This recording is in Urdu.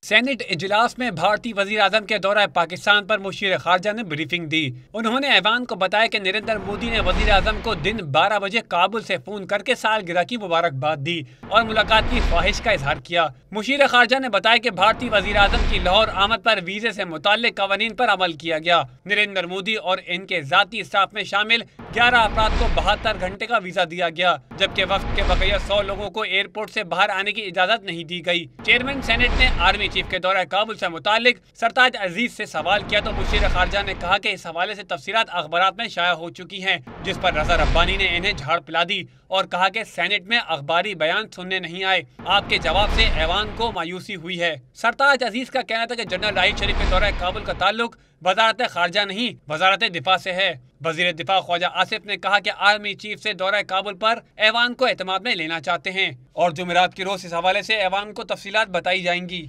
سینٹ اجلاس میں بھارتی وزیر اعظم کے دورہ پاکستان پر مشیر خارجہ نے بریفنگ دی۔ انہوں نے ایوان کو بتایا کہ نریندر مودی نے وزیر اعظم کو دن 12 بجے کابل سے فون کر کے سالگرہ کی مبارکباد دی اور ملاقات کی خواہش کا اظہار کیا۔ مشیر خارجہ نے بتایا کہ بھارتی وزیر اعظم کی لاہور آمد پر ویزے سے متعلق قوانین پر عمل کیا گیا۔ نریندر مودی اور ان کے ذاتی اسٹاف میں شامل 11 افراد کو 72 گھنٹے کا ویزا دیا گیا، جبکہ وفد کے بقیہ 100 لوگوں کو ایئرپورٹ سے باہر آنے کی اجازت نہیں دی گئی۔ چیئرمین سینٹ نے آرمی چیف کے دورہ کابل سے متعلق سرتاج عزیز سے سوال کیا تو مشیر خارجہ نے کہا کہ اس حوالے سے تفصیلات اخبارات میں شائع ہو چکی ہیں، جس پر رضا ربانی نے انہیں جھاڑ پلا دی اور کہا کہ سینٹ میں اخباری بیان سننے نہیں آئے۔ آپ کے جواب سے ایوان کو مایوسی ہوئی ہے۔ سرتاج عزیز کا کہنا تھا کہ جنرل راحیل شریف کے دورہ کابل کا تعلق وزارت خارجہ نہیں، وزارت دفاع سے ہے۔ وزیر دفاع خواجہ آصف نے کہا کہ آرمی چیف سے دورہ کابل پر ایوان کو اعتماد میں لینا چاہتے ہیں اور جمعرات کی روز اس حوالے سے ایوان کو تفصیلات بتائی جائیں گی۔